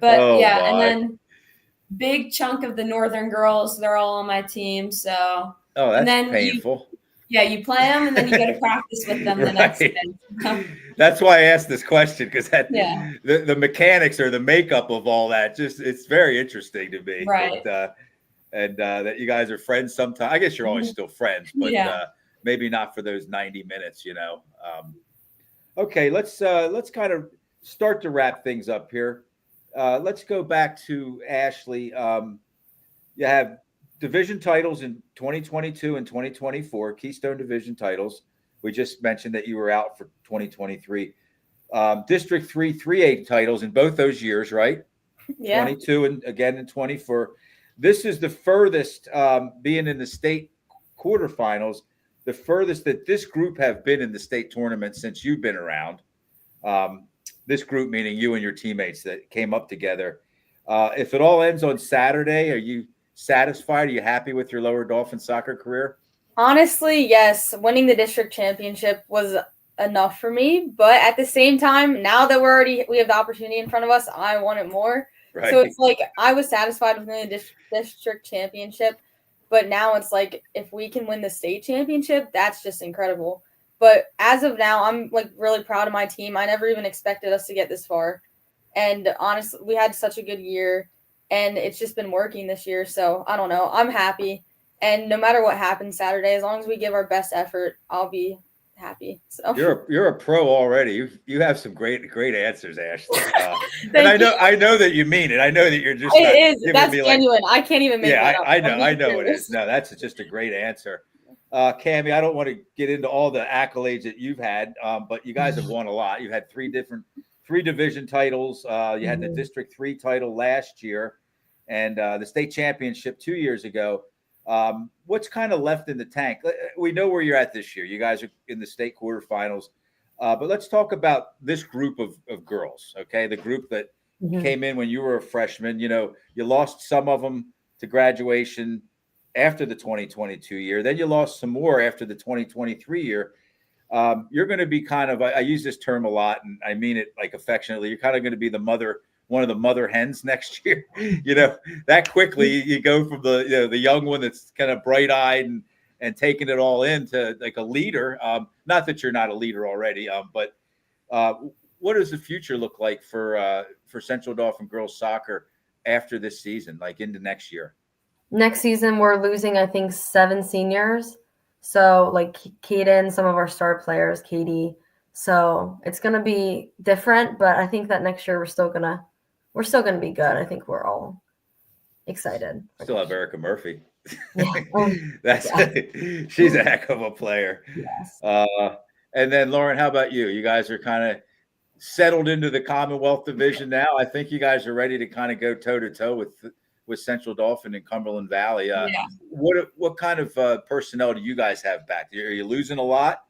but and then big chunk of the Northern girls, they're all on my team. So, that's painful. You play them, and then you go to practice with them the next day. That's why I asked this question, because the mechanics or the makeup of all that, it's very interesting to me. Right. And that you guys are friends sometimes. I guess you're always still friends, but maybe not for those 90 minutes, Okay, let's kind of start to wrap things up here. Let's go back to Ashley. You have division titles in 2022 and 2024, Keystone division titles. We just mentioned that you were out for 2023. District 3 3A titles in both those years, right? Yeah. 22 and again in 24. This is the furthest, being in the state quarterfinals, the furthest that this group have been in the state tournament since you've been around. This group, meaning you and your teammates that came up together. If it all ends on Saturday, are you satisfied? Are you happy with your Lower Dauphin soccer career? Honestly, yes. Winning the district championship was enough for me. But at the same time, now that we have the opportunity in front of us, I want it more. Right. So it's like I was satisfied with winning the district championship. But now it's like if we can win the state championship, that's just incredible. But as of now, I'm like really proud of my team. I never even expected us to get this far. And honestly, we had such a good year. And it's just been working this year. So I don't know. I'm happy. And no matter what happens Saturday, as long as we give our best effort, I'll be happy. So you're a pro already. You have some great answers, Ashley. And I know that you mean it. I know that you're just that's genuine. I can't even make that up. I know it is. No, that's just a great answer. Cami, I don't want to get into all the accolades that you've had, but you guys have won a lot. You had 3 division titles. You had the District 3 title last year and the state championship 2 years ago. What's kind of left in the tank? We know where you're at this year. You guys are in the state quarterfinals. But let's talk about this group of girls, okay? The group that came in when you were a freshman. You lost some of them to graduation after the 2022 year. Then you lost some more after the 2023 year. You're going to be kind of, I use this term a lot, and I mean it like affectionately. You're kind of going to be one of the mother hens next year. That quickly you go from the young one that's kind of bright eyed and taking it all in to like a leader. Not that you're not a leader already, but what does the future look like for Central Dauphin girls soccer after this season, like into next year? Next season, we're losing, I think, 7 seniors. So like Kaden, some of our star players, Katie. So it's going to be different, but I think that next year we're still going to be good. I think we're all excited. Still have Erica Murphy. Yeah. She's a heck of a player. Yes. And then Lauren, how about you? You guys are kind of settled into the Commonwealth Division now. I think you guys are ready to kind of go toe to toe with Central Dauphin and Cumberland Valley. What kind of personnel do you guys have back? Are you losing a lot?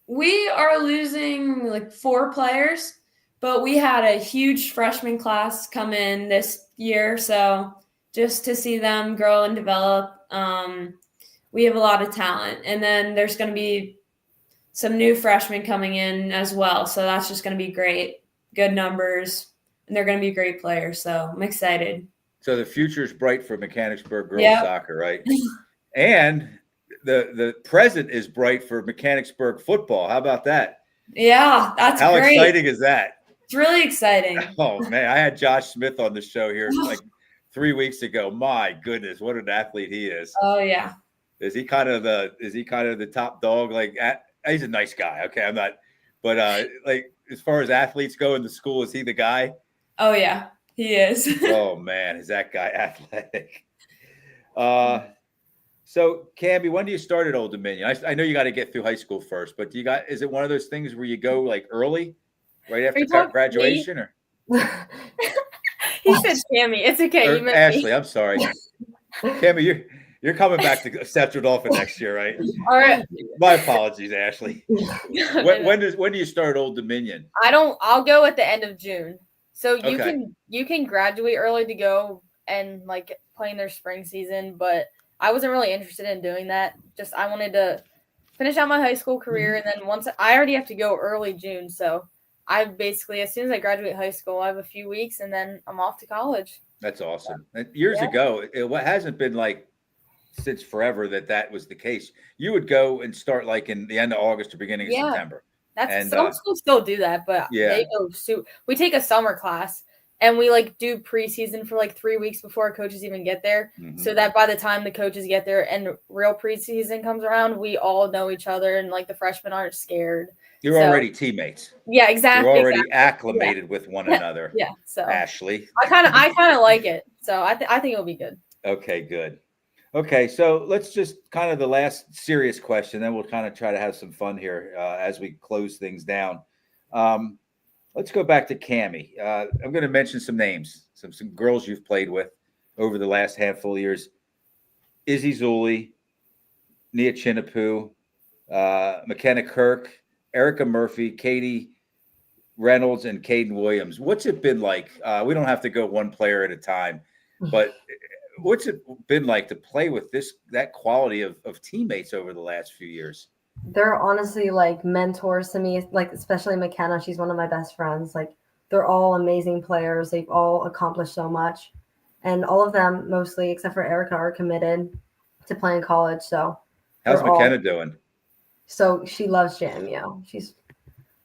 We are losing like 4 players, but we had a huge freshman class come in this year. So just to see them grow and develop, we have a lot of talent. And then there's going to be some new freshmen coming in as well. So that's just going to be great. Good numbers. And they're going to be great players. So I'm excited. So the future is bright for Mechanicsburg girls Yep. soccer, right? And the present is bright for Mechanicsburg football. How about that? Yeah, that's How great. exciting is that? It's really exciting. Oh man, I had Josh Smith on the show here like 3 weeks ago. My goodness, what an athlete he is. Oh yeah. Is he kind of the top dog? Like he's a nice guy. Okay, I'm not, but like as far as athletes go in the school, is he the guy? Oh yeah, he is. Oh man, is that guy athletic? So Cami, when do you start at Old Dominion? I know you got to get through high school first, but is it one of those things where you go like early, right after graduation, or? He said Cami. It's okay. Or Ashley, I'm sorry. Cami, you're coming back to Central Dauphin next year, right? All right. My apologies, Ashley. When do you start Old Dominion? I'll go at the end of June. So Okay. you can graduate early to go and like play in their spring season, but I wasn't really interested in doing that. Just I wanted to finish out my high school career, and then once I already have to go early June, so I basically as soon as I graduate high school, I have a few weeks, and then I'm off to college. That's awesome. And years ago, it hasn't been like since forever that was the case. You would go and start like in the end of August or beginning of September. Some schools still do that, but they go we take a summer class and we like do preseason for like 3 weeks before our coaches even get there. Mm-hmm. So that by the time the coaches get there and real preseason comes around, we all know each other and like the freshmen aren't scared. You're already teammates. Yeah, exactly. You're already acclimated with one another. Yeah. So Ashley. I kind of like it. So I think it'll be good. Okay, good. Okay, so let's just kind of the last serious question, then we'll kind of try to have some fun here as we close things down. Let's go back to Cami. I'm going to mention some names, some girls you've played with over the last handful of years. Izzy Zulli, Nia Chinapu, McKenna Kirk, Erica Murphy, Katie Reynolds, and Caden Williams. What's it been like? We don't have to go one player at a time, but what's it been like to play with that quality of teammates over the last few years? They're honestly like mentors to me, like especially McKenna. She's one of my best friends. Like they're all amazing players. They've all accomplished so much. And all of them, mostly except for Erica, are committed to playing college. So how's McKenna doing? So she loves JMU.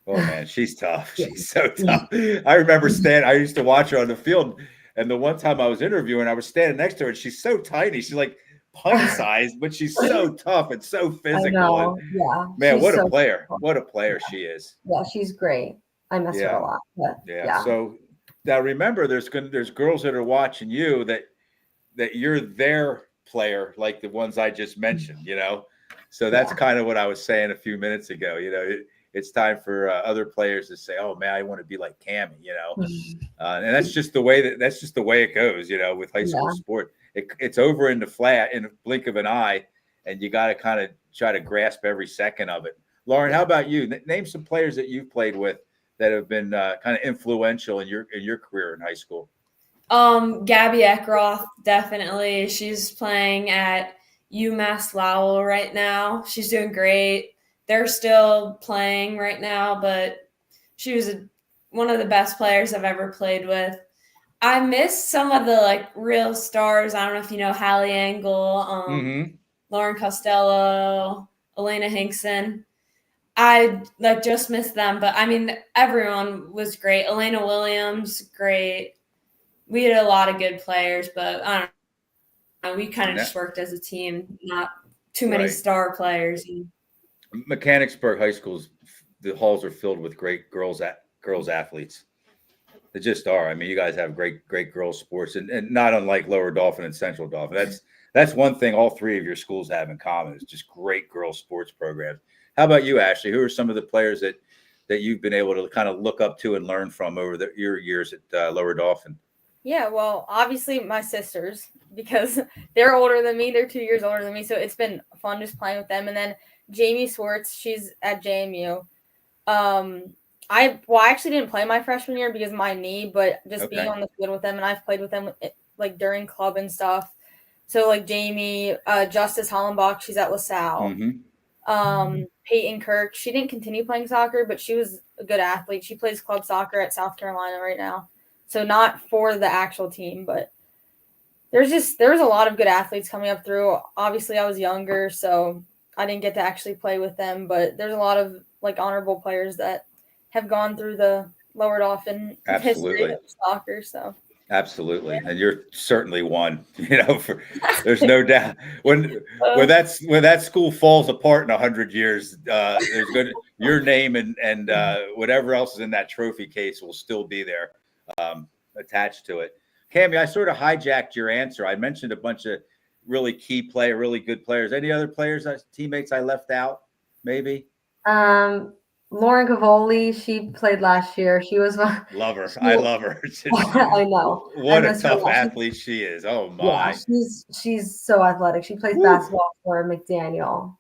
Oh man, she's tough. She's so tough. I remember I used to watch her on the field. And the one time I was interviewing, I was standing next to her, and she's so tiny. She's like punch-sized, but she's so tough and so physical. I know. Man, what a player. What a player she is. Yeah, she's great. I miss her a lot. But, So now remember, there's girls that are watching you that you're their player, like the ones I just mentioned, So that's kind of what I was saying a few minutes ago. It's time for other players to say, "Oh man, I want to be like Cami," and that's just the way it goes, with high school sport. It's over in a blink of an eye, and you got to kind of try to grasp every second of it. Lauren, how about you? Name some players that you've played with that have been kind of influential in your career in high school. Gabby Eckroth, definitely. She's playing at UMass Lowell right now. She's doing great. They're still playing right now, but she was one of the best players I've ever played with. I missed some of the real stars. I don't know if you know Hallie Engel, Lauren Costello, Elena Hinkson. I just missed them, but I mean everyone was great. Elena Williams, great. We had a lot of good players, but I don't know. We kind of just worked as a team, not too many star players. Mechanicsburg High School's the halls are filled with great girls athletes. They just are. I mean, you guys have great girls sports, and not unlike Lower Dauphin and Central Dauphin. That's one thing all three of your schools have in common is just great girls sports programs. How about you, Ashley? Who are some of the players that you've been able to kind of look up to and learn from over your years at Lower Dauphin? Yeah, well, obviously my sisters, because they're older than me. They're 2 years older than me, so it's been fun just playing with them. And then Jamie Swartz, she's at JMU. I actually didn't play my freshman year because of my knee, but just being on the field with them, and I've played with them during club and stuff. So like Jamie, Justice Hollenbach, she's at LaSalle. Peyton Kirk, she didn't continue playing soccer, but she was a good athlete. She plays club soccer at South Carolina right now. So not for the actual team, but there's a lot of good athletes coming up through. Obviously, I was younger, so I didn't get to actually play with them, but there's a lot of like honorable players that have gone through the Lower Dauphin history of soccer. So absolutely, and you're certainly one. There's no doubt when that school falls apart in 100 years, there's your name and whatever else is in that trophy case will still be there, attached to it. Cami, I sort of hijacked your answer. I mentioned a bunch of really really good players. Any other players, teammates I left out? Maybe. Lauren Cavoli, she played last year. She was love her. I love her. I know. What a tough athlete she is. Oh my. Yeah, she's so athletic. She plays basketball for McDaniel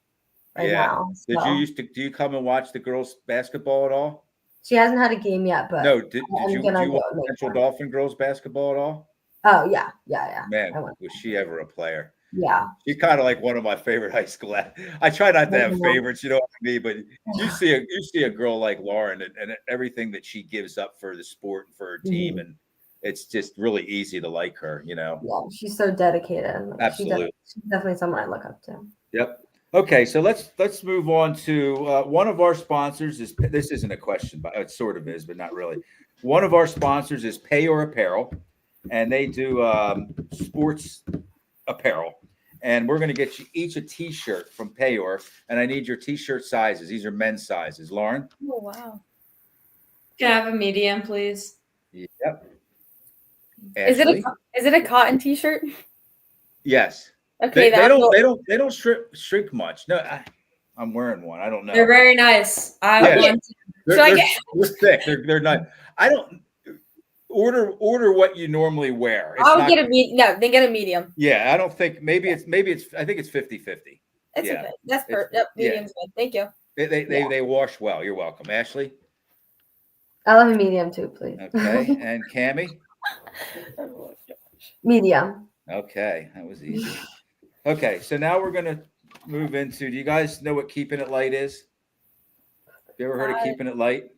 now. So. Do you come and watch the girls basketball at all? She hasn't had a game yet, but no. Did you watch Central Dauphin girls basketball at all? Oh yeah. Man, was she ever a player? Yeah. She's kind of like one of my favorite high school. I try not to have favorites, you know what I mean? But you see a girl like Lauren and everything that she gives up for the sport and for her team, and it's just really easy to like her, Yeah, she's so dedicated. Absolutely. She's definitely someone I look up to. Yep. Okay, so let's move on to one of our sponsors. This isn't a question, but it sort of is, but not really. One of our sponsors is Payor Apparel, and they do sports apparel. And we're going to get you each a T-shirt from Payor, and I need your T-shirt sizes. These are men's sizes. Lauren? Oh, wow. Can I have a medium, please? Yep. Is it a cotton T-shirt? Yes. Okay. They don't shrink much. No, I'm wearing one. I don't know. They're very nice. They're thick. They're not. I don't order what you normally wear. Then get a medium. Yeah, I don't think I think it's 50-50. It's okay. That's perfect. Yep, medium's good. Thank you. They wash well. You're welcome. Ashley? I'll have a medium too, please. Okay. And Cami? Medium. Okay, that was easy. Okay, so now we're going to move into, do you guys know what keeping it light is? You ever heard of keeping it light?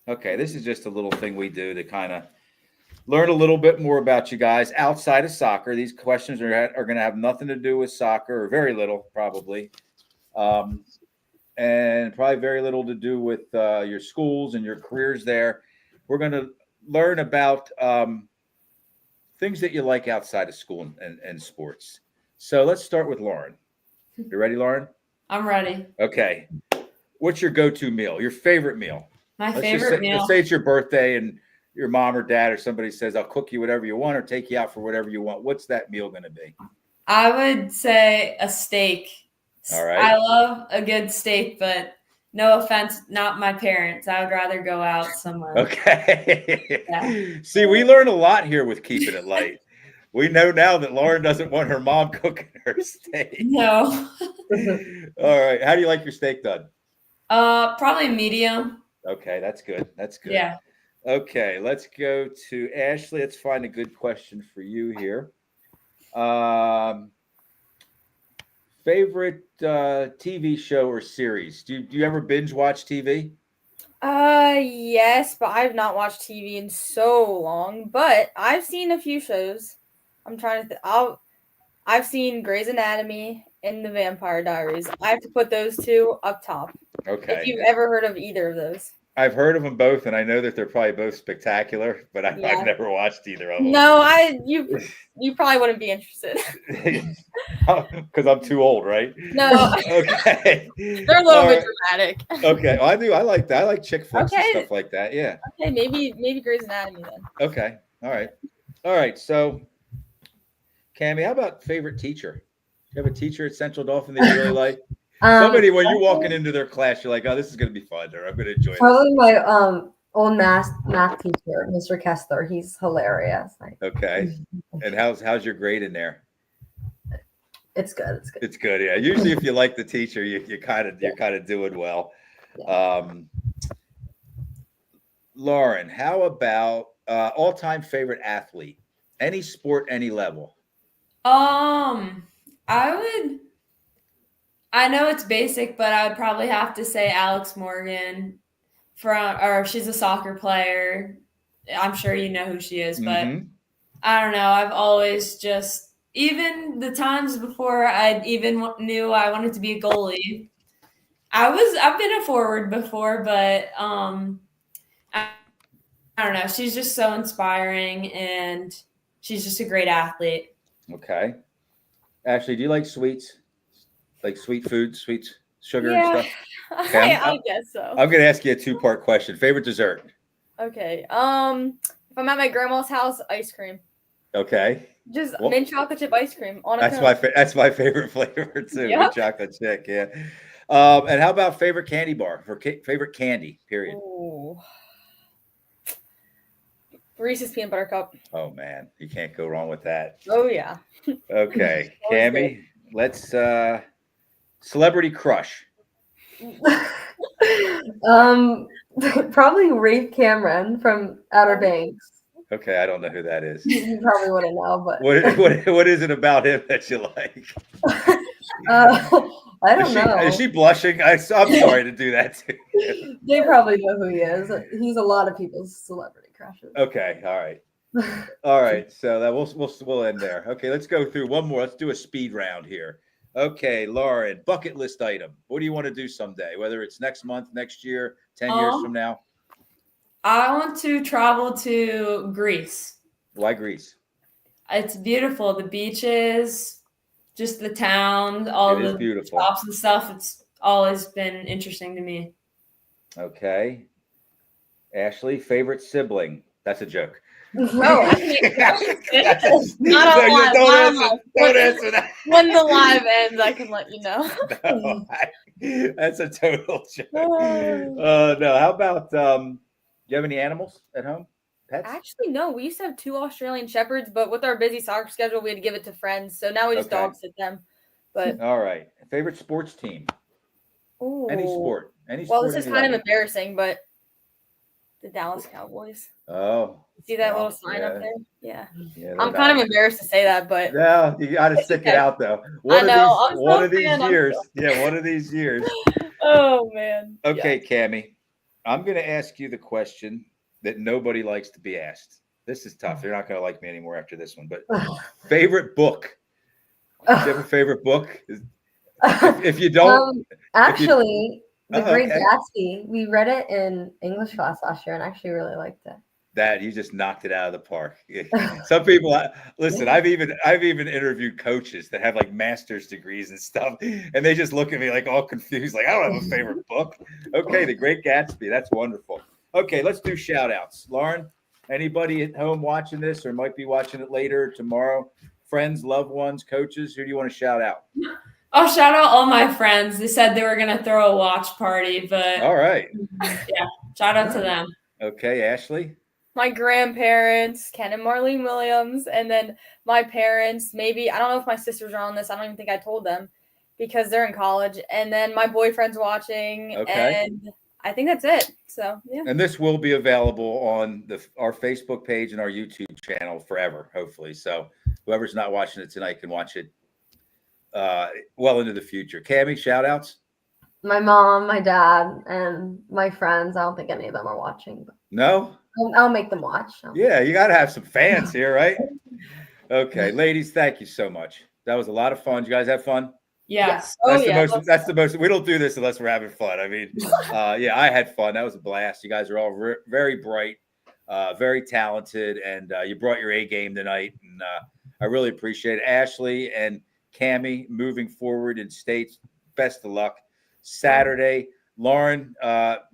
Okay, this is just a little thing we do to kind of learn a little bit more about you guys outside of soccer. These questions are going to have nothing to do with soccer, or very little probably, and probably very little to do with your schools and your careers there. We're going to learn about things that you like outside of school and sports. So let's start with Lauren. You ready, Lauren? I'm ready. Okay. What's your go-to meal? Your favorite meal? My favorite meal. Let's say it's your birthday and your mom or dad or somebody says, I'll cook you whatever you want or take you out for whatever you want. What's that meal going to be? I would say a steak. All right. I love a good steak, but no offense, not my parents. I would rather go out somewhere. Okay. Yeah. See, we learn a lot here with keeping it light. We know now that Lauren doesn't want her mom cooking her steak. No. All right. How do you like your steak done? Probably medium. Okay, that's good. That's good. Yeah. Okay, let's go to Ashley. Let's find a good question for you here. Favorite TV show or series? Do you ever binge watch TV? Yes, but I've not watched TV in so long. But I've seen a few shows. I'm trying to I've seen Grey's Anatomy and The Vampire Diaries. I have to put those two up top. Okay. If you've ever heard of either of those. I've heard of them both, and I know that they're probably both spectacular, but I've never watched either of them. No, you probably wouldn't be interested. Because I'm too old, right? No. Okay. They're a little bit dramatic. Okay. Well, I do. I like that. I like chick flicks and stuff like that. Yeah. Okay, maybe Grey's Anatomy then. Okay. All right. So, Cami, how about favorite teacher? Do you have a teacher at Central Dauphin that you really like? Somebody, when you're walking into their class, you're like, "Oh, this is going to be fun," or "I'm going to enjoy it." Probably my old math teacher, Mr. Kessler. He's hilarious. Okay. And how's your grade in there? It's good. It's good. Yeah. Usually, if you like the teacher, you're kind of doing well. Yeah. Lauren, how about all-time favorite athlete? Any sport, any level? I know it's basic, but I would probably have to say Alex Morgan or she's a soccer player. I'm sure you know who she is, but Mm-hmm. I don't know. I've always just, even the times before I even knew I wanted to be a goalie, I've been a forward before, but I don't know. She's just so inspiring and she's just a great athlete. Okay. Ashley, do you like sweets? Like sweet food, sweets, sugar and Yeah, stuff? Okay, I guess so. I'm going to ask you a two-part question. Favorite dessert? Okay. If I'm at my grandma's house, ice cream. Okay. Just Well, mint chocolate chip ice cream on a that's cone. that's my favorite flavor too. Yep. Mint chocolate chip, yeah. And how about favorite candy bar or favorite candy? Period. Ooh. Reese's peanut butter cup. Oh man, you can't go wrong with that. Oh yeah. Okay, Always Cami, let's celebrity crush. Probably Rafe Cameron from Outer Banks. Okay, I don't know who that is. You probably wouldn't know, but What is it about him that you like? I don't know. Is she blushing? I'm sorry to do that to you. They probably know who he is. He's a lot of people's celebrity crushes. Okay, all right. So that we'll end there. Okay, let's go through one more. Let's do a speed round here. Okay, Lauren, bucket list item. What do you want to do someday? Whether it's next month, next year, 10 years from now. I want to travel to Greece. Why Greece? It's beautiful. The beaches, just the town, all It is the beautiful. shops and stuff. It's always been interesting to me. Okay. Ashley, favorite sibling. That's a joke. Oh, Not No, a lot. don't answer that. when the live ends, I can let you know. No, that's a total joke. Oh. No. How about do you have any animals at home? Pets? Actually, no. We used to have 2 Australian Shepherds, but with our busy soccer schedule, we had to give it to friends. So now we just Okay. dog sit them. But All right. Favorite sports team? ooh. Any sport. Any Well, sport. this is any kind of level. embarrassing, but the Dallas Cowboys. Oh. See that Well, little sign up there? Yeah. Yeah, I'm kind of embarrassed to say that, but No, you got to stick it okay. out though. I know. I'm One so of these fan, I'm years. so- Yeah, one of these years. oh man. Okay, Cami, I'm going to ask you the question that nobody likes to be asked. This is tough. They're not going to like me anymore after this one. But favorite book? Do you have a favorite book? If you don't, Actually, The Great okay. Gatsby. We read it in English class last year and actually really liked it. That you just knocked it out of the park. Some people listen. I've even interviewed coaches that have like master's degrees and stuff, and they just look at me like all confused, like I don't have a favorite book. Okay, The Great Gatsby. That's wonderful. Okay, let's do shout outs. Lauren, anybody at home watching this or might be watching it later tomorrow? Friends, loved ones, coaches. Who do you want to shout out? Oh, shout out all my friends. They said they were going to throw a watch party, but All right. yeah, shout out to them. Okay, Ashley. My grandparents, Ken and Marlene Williams, and then my parents. Maybe I don't know if my sisters are on this. I don't even think I told them because they're in college. And then my boyfriend's watching, Okay. and I think that's it. So yeah. And this will be available on our Facebook page and our YouTube channel forever, hopefully. So whoever's not watching it tonight can watch it well into the future. Cami, shout outs? My mom, my dad, and my friends. I don't think any of them are watching, but No? I'll make them watch. Yeah, you got to have some fans here, right? Okay, ladies, thank you so much. That was a lot of fun. Did you guys have fun? Yes. Oh, That's yeah, the most. We don't do this unless we're having fun. I mean, yeah, I had fun. That was a blast. You guys are all very bright, very talented, and you brought your A game tonight. And I really appreciate it. Ashley and Cami, moving forward in states, best of luck. Saturday, Lauren,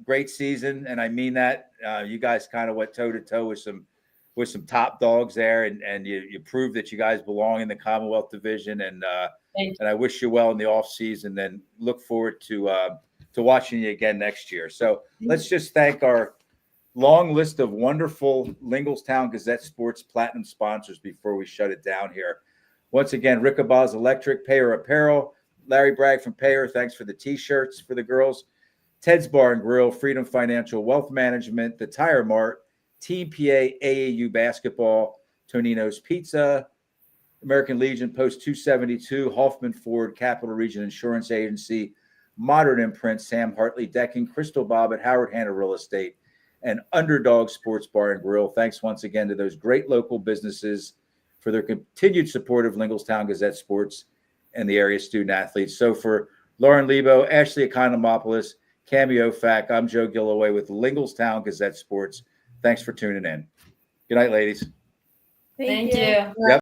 great season, and I mean that. You guys kind of went toe to toe with some top dogs there, and you proved that you guys belong in the Commonwealth Division. And I wish you well in the off season. And look forward to watching you again next year. So let's just thank our long list of wonderful Linglestown Gazette Sports Platinum sponsors before we shut it down here. Once again, Rickabah's Electric, Payer Apparel, Larry Bragg from Payer. Thanks for the T-shirts for the girls. Ted's Bar and Grill, Freedom Financial Wealth Management, The Tire Mart, Team PA, AAU Basketball, Tonino's Pizza, American Legion, Post 272, Hoffman Ford, Capital Region Insurance Agency, Modern Imprint, Sam Hartley Decking, Crystal Bob at Howard Hanna Real Estate, and Underdog Sports Bar and Grill. Thanks once again to those great local businesses for their continued support of Linglestown Gazette Sports and the area student athletes. So for Lauren Lebo, Ashley Economopoulos, Cami Ofak, I'm Joe Gilloway with Linglestown Gazette Sports. Thanks for tuning in. Good night, ladies. Thank you. Yep.